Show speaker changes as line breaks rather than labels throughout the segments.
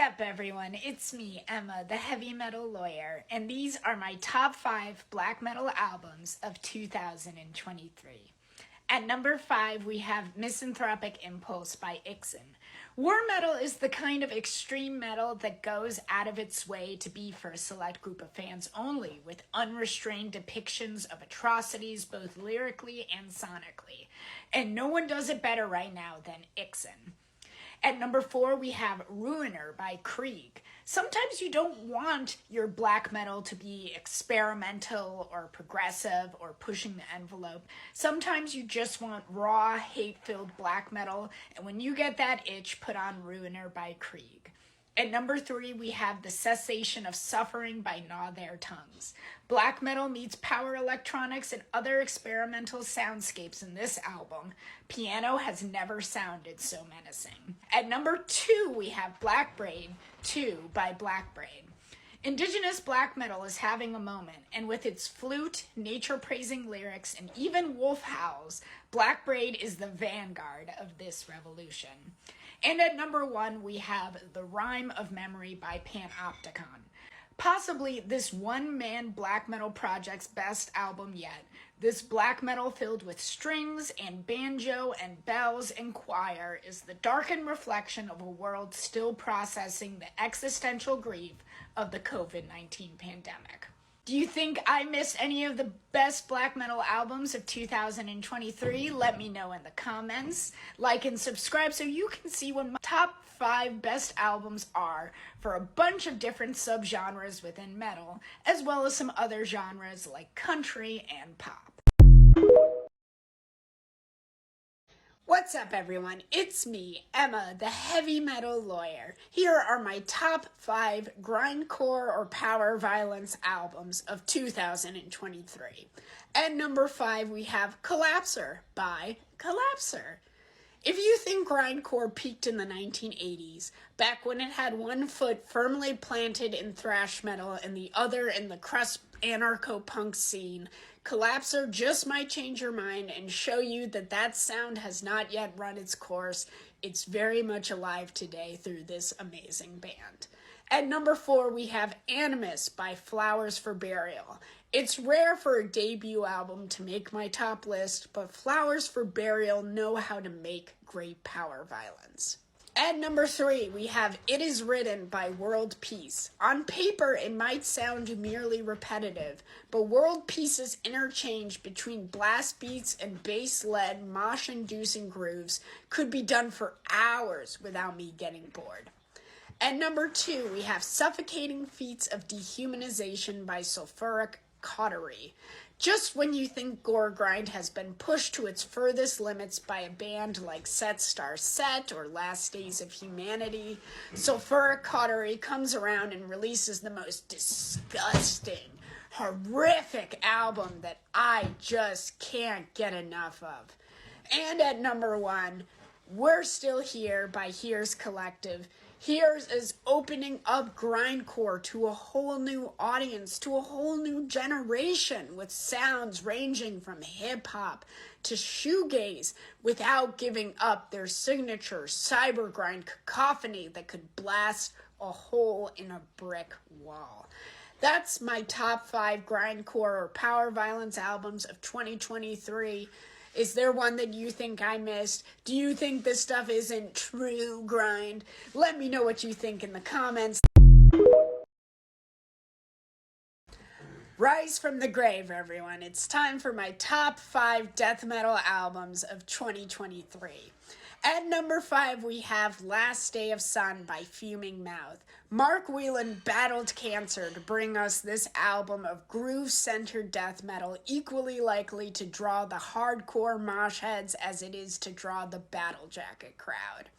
up, everyone? It's me, Emma, the heavy metal lawyer, and these are my top 5 black metal albums of 2023. At number 5, we have Misanthropic Impulse by Ixen. War metal is the kind of extreme metal that goes out of its way to be for a select group of fans only, with unrestrained depictions of atrocities both lyrically and sonically. And no one does it better right now than Ixen. At number 4, we have Ruiner by Krieg. Sometimes you don't want your black metal to be experimental or progressive or pushing the envelope. Sometimes you just want raw, hate-filled black metal, and when you get that itch, put on Ruiner by Krieg. At number 3, we have The Cessation of Suffering by Gnaw Their Tongues. Black metal meets power electronics and other experimental soundscapes in this album. Piano has never sounded so menacing. At number 2, we have Black Braid 2 by Black Braid. Indigenous black metal is having a moment, and with its flute, nature-praising lyrics, and even wolf howls, Black Braid is the vanguard of this revolution. And at number 1, we have The Rime of Memory by Panopticon. Possibly this one-man black metal project's best album yet. This black metal filled with strings and banjo and bells and choir is the darkened reflection of a world still processing the existential grief of the COVID-19 pandemic. Do you think I missed any of the best black metal albums of 2023? Let me know in the comments. Like and subscribe so you can see what my top 5 best albums are for a bunch of different subgenres within metal, as well as some other genres like country and pop. What's up, everyone? It's me, Emma, the heavy metal lawyer. Here are my top 5 grindcore or power violence albums of 2023. At number 5, we have Collapser by Collapser. If you think grindcore peaked in the 1980s, back when it had one foot firmly planted in thrash metal and the other in the crust anarcho-punk scene, Collapser just might change your mind and show you that that sound has not yet run its course. It's very much alive today through this amazing band. At number 4, we have Animus by Flowers for Burial. It's rare for a debut album to make my top list, but Flowers for Burial know how to make great power violence. At number 3, we have It Is Written by World Peace. On paper, it might sound merely repetitive, but World Peace's interchange between blast beats and bass-led, mosh-inducing grooves could be done for hours without me getting bored. At number 2, we have Suffocating Feats of Dehumanization by Sulfuric Cautery. Just when you think gore grind has been pushed to its furthest limits by a band like Set Star Set or Last Days of Humanity, Sulfuric Cautery comes around and releases the most disgusting, horrific album that I just can't get enough of. And at number 1, We're Still Here by Here's Collective. Here's is opening up grindcore to a whole new audience, to a whole new generation, with sounds ranging from hip-hop to shoegaze without giving up their signature cyber grind cacophony that could blast a hole in a brick wall. That's my top 5 grindcore or power violence albums of 2023. Is there one that you think I missed? Do you think this stuff isn't true grind? Let me know what you think in the comments. Rise from the grave, everyone. It's time for my top 5 death metal albums of 2023. At number 5, we have Last Day of Sun by Fuming Mouth. Mark Whelan battled cancer to bring us this album of groove-centered death metal, equally likely to draw the hardcore mosh heads as it is to draw the battle jacket crowd.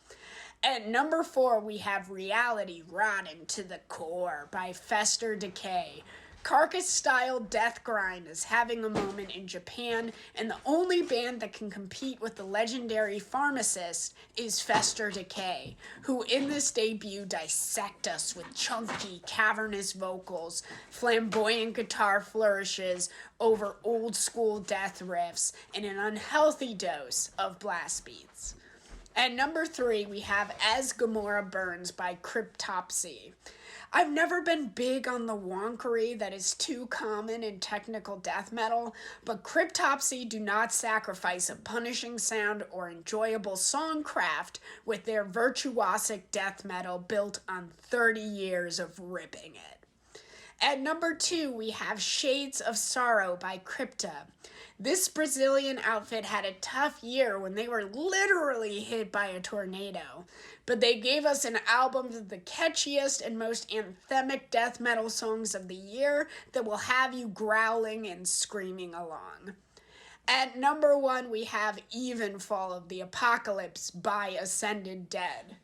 At number 4, we have Reality Rotten to the Core by Fester Decay. Carcass-style death grind is having a moment in Japan, and the only band that can compete with the legendary Pharmacist is Fester Decay, who in this debut dissect us with chunky, cavernous vocals, flamboyant guitar flourishes over old-school death riffs, and an unhealthy dose of blast beats. At number 3, we have As Gamora Burns by Cryptopsy. I've never been big on the wonkery that is too common in technical death metal, but Cryptopsy do not sacrifice a punishing sound or enjoyable songcraft with their virtuosic death metal built on 30 years of ripping it. At number 2, we have Shades of Sorrow by Crypta. This Brazilian outfit had a tough year when they were literally hit by a tornado, but they gave us an album of the catchiest and most anthemic death metal songs of the year that will have you growling and screaming along. At number 1, we have Evenfall of the Apocalypse by Ascended Dead.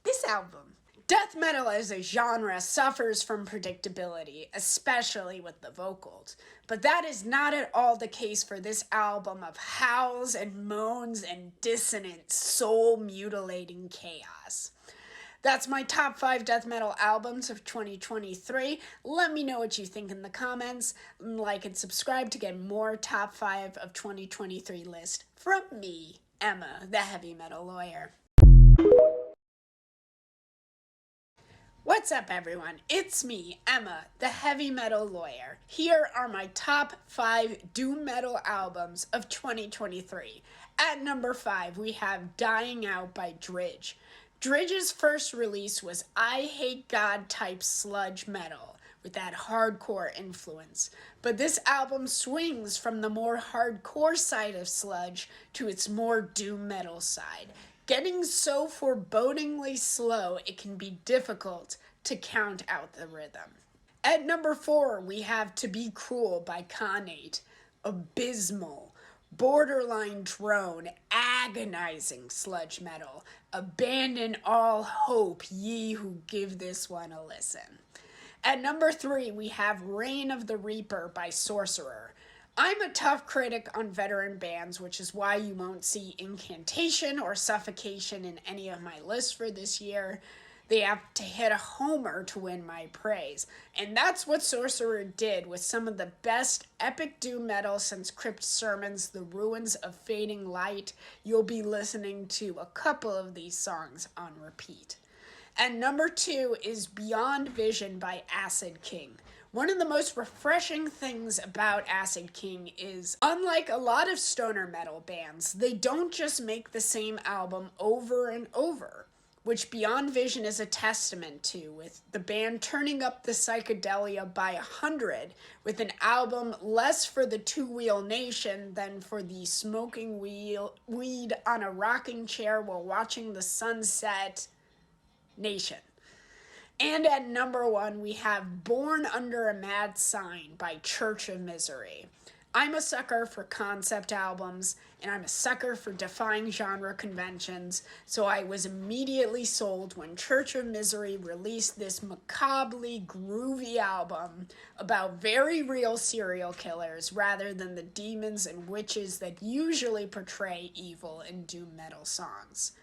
This album. Death metal as a genre suffers from predictability, especially with the vocals. But that is not at all the case for this album of howls and moans and dissonant, soul-mutilating chaos. That's my top 5 death metal albums of 2023. Let me know what you think in the comments. Like and subscribe to get more top 5 of 2023 list from me, Emma, the heavy metal lawyer. What's up, everyone? It's me, Emma, the heavy metal lawyer. Here are my top 5 doom metal albums of 2023. At number 5, we have Dying Out by Dridge. Dridge's first release was I Hate God type sludge metal with that hardcore influence. But this album swings from the more hardcore side of sludge to its more doom metal side. Getting so forebodingly slow, it can be difficult to count out the rhythm. At number 4, we have To Be Cruel by Khanate. Abysmal, borderline drone, agonizing sludge metal. Abandon all hope, ye who give this one a listen. At number 3, we have Reign of the Reaper by Sorcerer. I'm a tough critic on veteran bands, which is why you won't see Incantation or Suffocation in any of my lists for this year. They have to hit a homer to win my praise. And that's what Sorcerer did with some of the best epic doom metal since Crypt Sermon's The Ruins of Fading Light. You'll be listening to a couple of these songs on repeat. And number 2 is Beyond Vision by Acid King. One of the most refreshing things about Acid King is, unlike a lot of stoner metal bands, they don't just make the same album over and over, which Beyond Vision is a testament to, with the band turning up the psychedelia by 100 with an album less for the two-wheel nation than for the smoking weed on a rocking chair while watching the sunset nation. And at number 1, we have Born Under a Mad Sign by Church of Misery. I'm a sucker for concept albums, and I'm a sucker for defying genre conventions, so I was immediately sold when Church of Misery released this macabrely groovy album about very real serial killers rather than the demons and witches that usually portray evil in doom metal songs.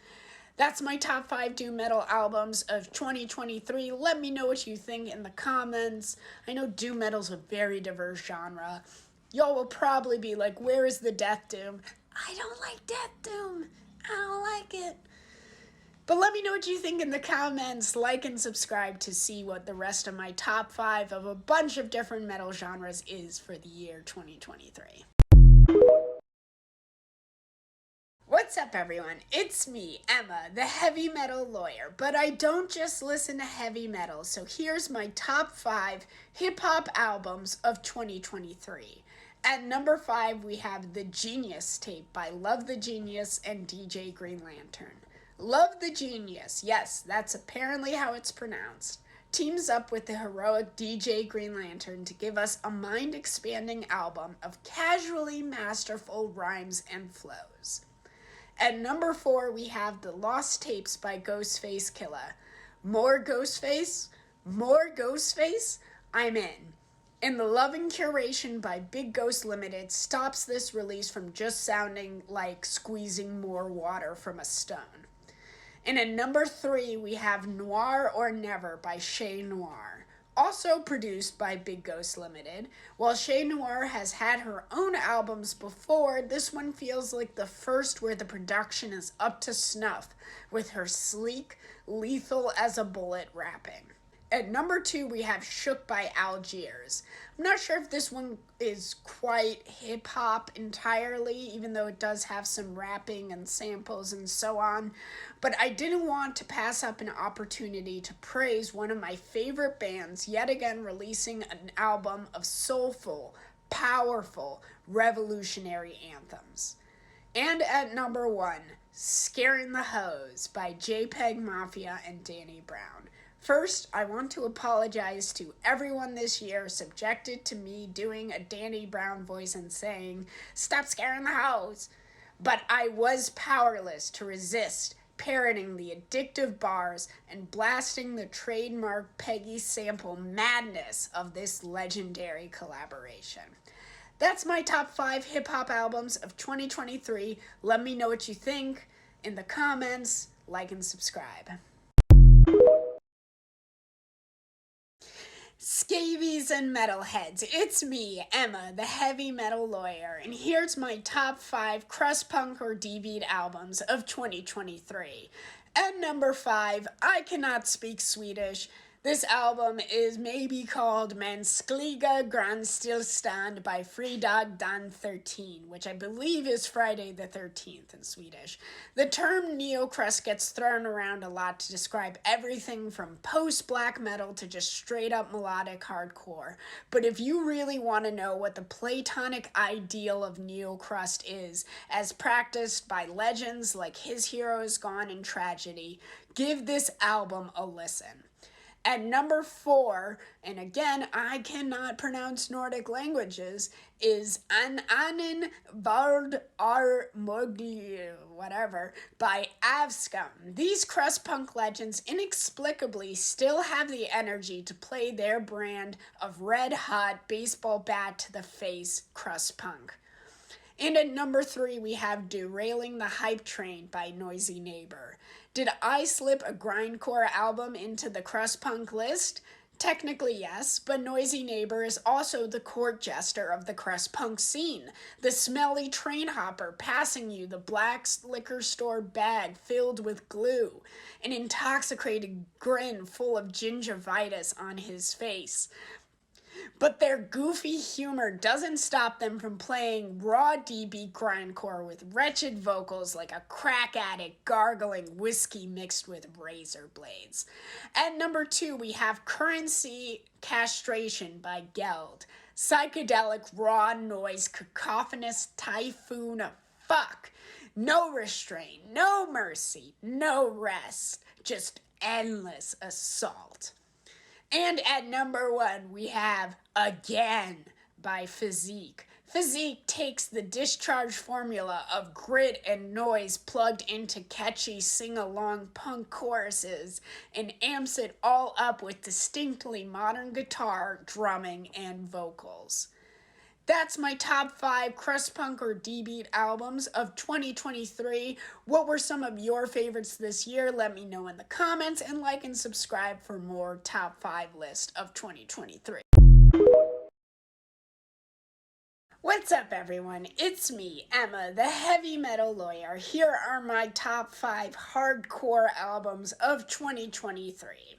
That's my top 5 doom metal albums of 2023. Let me know what you think in the comments. I know doom metal's a very diverse genre. Y'all will probably be like, where is the death doom? I don't like death doom. I don't like it. But let me know what you think in the comments. Like and subscribe to see what the rest of my top 5 of a bunch of different metal genres is for the year 2023. What's up, everyone? It's me, Emma, the heavy metal lawyer, but I don't just listen to heavy metal, so here's my top 5 hip-hop albums of 2023. At number 5, we have The Genius tape by Love the Genius and DJ Green Lantern. Love the Genius, yes, that's apparently how it's pronounced, teams up with the heroic DJ Green Lantern to give us a mind-expanding album of casually masterful rhymes and flows. At number 4, we have The Lost Tapes by Ghostface Killah. More Ghostface? More Ghostface? I'm in. And The Loving Curation by Big Ghost Limited stops this release from just sounding like squeezing more water from a stone. And at number 3, we have Noir or Never by Shay Noir. also produced by Big Ghost Limited. While Chez Noir has had her own albums before, this one feels like the first where the production is up to snuff with her sleek, lethal as a bullet rapping. At number 2, we have Shook by Algiers. I'm not sure if this one is quite hip hop entirely, even though it does have some rapping and samples and so on. But I didn't want to pass up an opportunity to praise one of my favorite bands yet again releasing an album of soulful, powerful, revolutionary anthems. And at number 1, Scaring the Hose by JPEG Mafia and Danny Brown. First, I want to apologize to everyone this year subjected to me doing a Danny Brown voice and saying, "Stop scaring the hose." But I was powerless to resist parroting the addictive bars and blasting the trademark Peggy sample madness of this legendary collaboration. That's my top 5 hip-hop albums of 2023. Let me know what you think in the comments, like and subscribe. Scabies and metalheads, it's me, Emma, the heavy metal lawyer, and here's my top 5 crust punk or D-beat albums of 2023. At number 5, I cannot speak Swedish. This album is maybe called Mänskliga Grannstillstånd by Fredag Dan 13, which I believe is Friday the 13th in Swedish. The term neo-crust gets thrown around a lot to describe everything from post-black metal to just straight-up melodic hardcore. But if you really want to know what the platonic ideal of neo-crust is, as practiced by legends like His Hero Is Gone and Tragedy, give this album a listen. At number 4, and again, I cannot pronounce Nordic languages, is An Annen Vard Ar Mogli, whatever, by Avskum. These crust punk legends inexplicably still have the energy to play their brand of red-hot baseball bat to the face crust punk. And at number 3, we have Derailing the Hype Train by Noisy Neighbor. Did I slip a grindcore album into the crust punk list? Technically, yes, but Noisy Neighbor is also the court jester of the crust punk scene, the smelly train hopper passing you the black liquor store bag filled with glue, an intoxicated grin full of gingivitis on his face. But their goofy humor doesn't stop them from playing raw D-beat grindcore with wretched vocals like a crack addict gargling whiskey mixed with razor blades. At number 2, we have Currency Castration by Geld. Psychedelic raw noise cacophonous typhoon of fuck. No restraint, no mercy, no rest, just endless assault. And at number 1, we have Again by Physique. Physique takes the discharge formula of grit and noise plugged into catchy sing-along punk choruses and amps it all up with distinctly modern guitar, drumming, and vocals. That's my top 5 crust punk or D-beat albums of 2023. What were some of your favorites this year? Let me know in the comments, and like and subscribe for more top 5 list of 2023. What's up, everyone? It's me, Emma, the heavy metal lawyer. Here are my top 5 hardcore albums of 2023.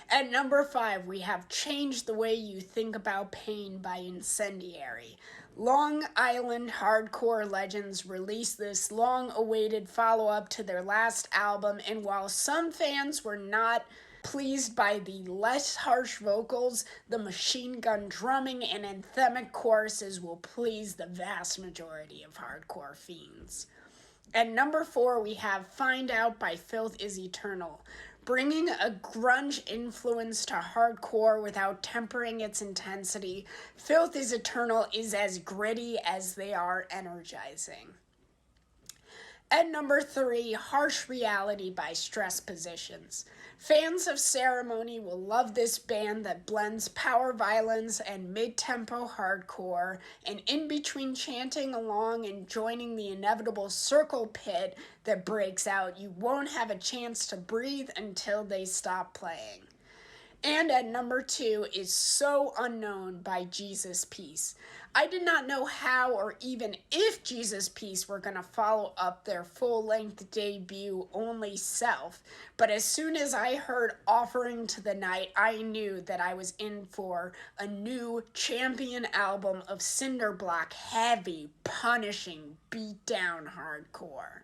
At number 5, we have Change the Way You Think About Pain by Incendiary. Long Island hardcore legends released this long-awaited follow-up to their last album, and while some fans were not pleased by the less harsh vocals, the machine gun drumming and anthemic choruses will please the vast majority of hardcore fiends. At number 4, we have Find Out by Filth is Eternal. Bringing a grunge influence to hardcore without tempering its intensity, Filth is Eternal is as gritty as they are energizing. At number 3, Harsh Reality by Stress Positions. Fans of Ceremony will love this band that blends power violence and mid-tempo hardcore, and in between chanting along and joining the inevitable circle pit that breaks out, you won't have a chance to breathe until they stop playing. And at number 2 is So Unknown by Jesus Peace. I did not know how or even if Jesus Peace were going to follow up their full-length debut Only Self, but as soon as I heard Offering to the Night, I knew that I was in for a new champion album of Cinderblock heavy, punishing, beat-down hardcore.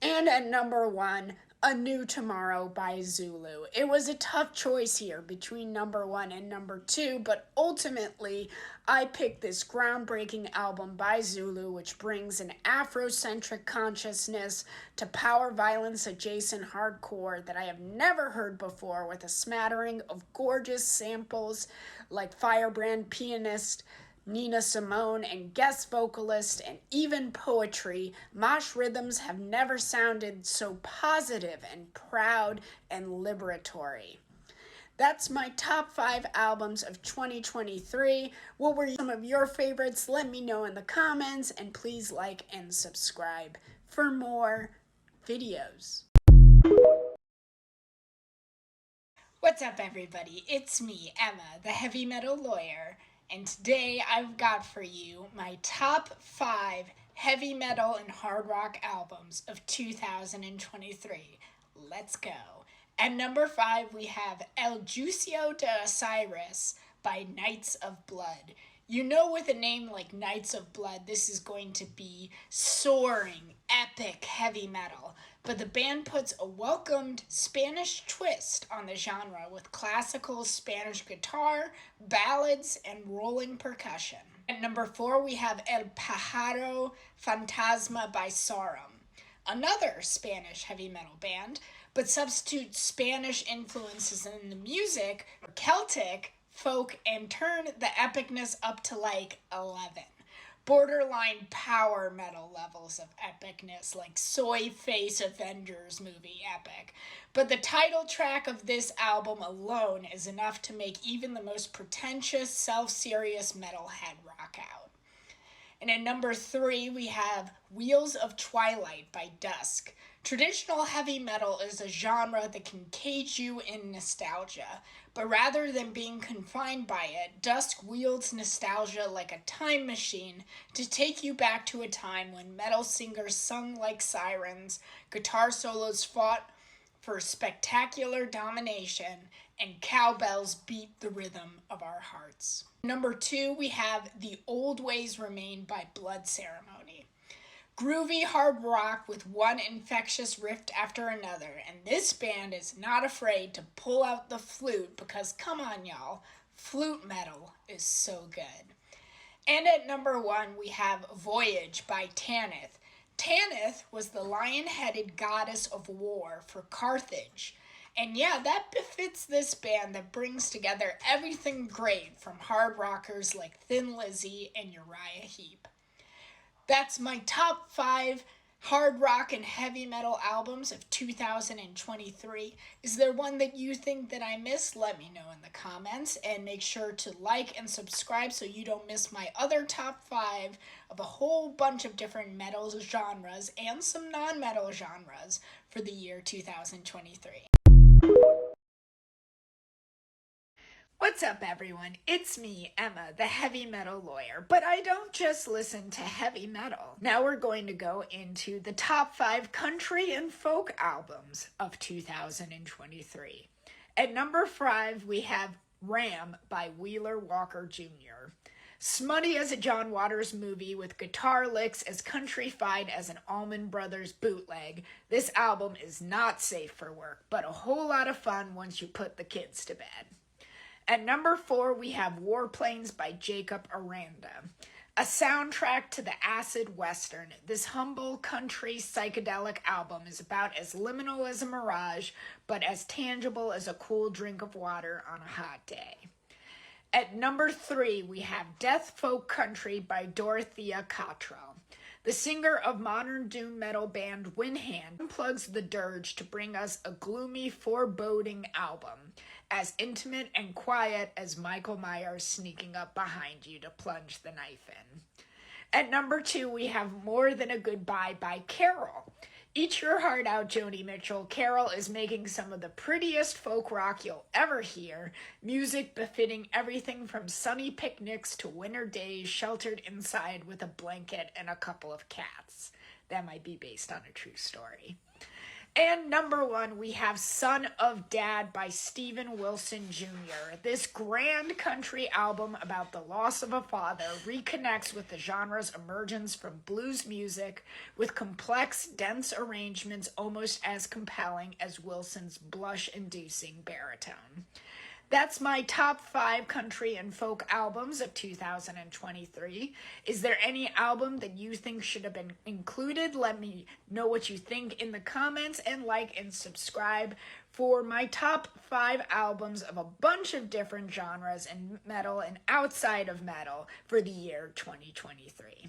And at number 1, A New Tomorrow by Zulu. It was a tough choice here between number 1 and number 2, but ultimately I picked this groundbreaking album by Zulu, which brings an Afrocentric consciousness to power violence adjacent hardcore that I have never heard before, with a smattering of gorgeous samples like Firebrand pianist Nina Simone, and guest vocalist, and even poetry. Mosh rhythms have never sounded so positive and proud and liberatory. That's my top 5 albums of 2023. What were some of your favorites? Let me know in the comments, and please like and subscribe for more videos. What's up, everybody? It's me, Emma, the heavy metal lawyer. And today I've got for you my top 5 heavy metal and hard rock albums of 2023. Let's go. At number 5 we have El Juicio de Osiris by Knights of Blood. You know, with a name like Knights of Blood, this is going to be soaring, epic heavy metal. But the band puts a welcomed Spanish twist on the genre with classical Spanish guitar, ballads, and rolling percussion. At number 4, we have El Pájaro Fantasma by Sauron, another Spanish heavy metal band, but substitute Spanish influences in the music for Celtic, folk, and turn the epicness up to like 11. Borderline power metal levels of epicness, like Soy Face Avengers movie epic. But the title track of this album alone is enough to make even the most pretentious, self-serious metalhead rock out. And at number 3, we have Wheels of Twilight by Dusk. Traditional heavy metal is a genre that can cage you in nostalgia, but rather than being confined by it, Dusk wields nostalgia like a time machine to take you back to a time when metal singers sung like sirens, guitar solos fought for spectacular domination, and cowbells beat the rhythm of our hearts. Number 2, we have The Old Ways Remain by Blood Ceremony. Groovy hard rock with one infectious riff after another, and this band is not afraid to pull out the flute because, come on y'all, flute metal is so good. And at number 1, we have Voyage by Tanith. Tanith was the lion-headed goddess of war for Carthage. And yeah, that befits this band that brings together everything great from hard rockers like Thin Lizzy and Uriah Heep. That's my top 5 hard rock and heavy metal albums of 2023. Is there one that you think that I missed? Let me know in the comments, and make sure to like and subscribe so you don't miss my other top 5 of a whole bunch of different metal genres and some non-metal genres for the year 2023. What's up, everyone? It's me, Emma, the heavy metal lawyer. But I don't just listen to heavy metal. Now we're going to go into the top 5 country and folk albums of 2023. At number 5, we have Ram by Wheeler Walker Jr. Smutty as a John Waters movie with guitar licks as countryfied as an Allman Brothers bootleg, this album is not safe for work, but a whole lot of fun once you put the kids to bed. At number 4, we have Warplanes by Jacob Aranda. A soundtrack to the acid western, this humble country psychedelic album is about as liminal as a mirage, but as tangible as a cool drink of water on a hot day. At number 3, we have Death Folk Country by Dorothea Cottrell. The singer of modern doom metal band Windhand unplugs the dirge to bring us a gloomy, foreboding album, as intimate and quiet as Michael Myers sneaking up behind you to plunge the knife in. At number 2, we have More Than a Goodbye by Carol. Eat your heart out, Joni Mitchell. Carol is making some of the prettiest folk rock you'll ever hear. Music befitting everything from sunny picnics to winter days sheltered inside with a blanket and a couple of cats. That might be based on a true story. And number 1, we have Son of Dad by Steven Wilson Jr. This grand country album about the loss of a father reconnects with the genre's emergence from blues music with complex, dense arrangements almost as compelling as Wilson's blush-inducing baritone. That's my top 5 country and folk albums of 2023. Is there any album that you think should have been included? Let me know what you think in the comments, and like and subscribe for my top 5 albums of a bunch of different genres in metal and outside of metal for the year 2023.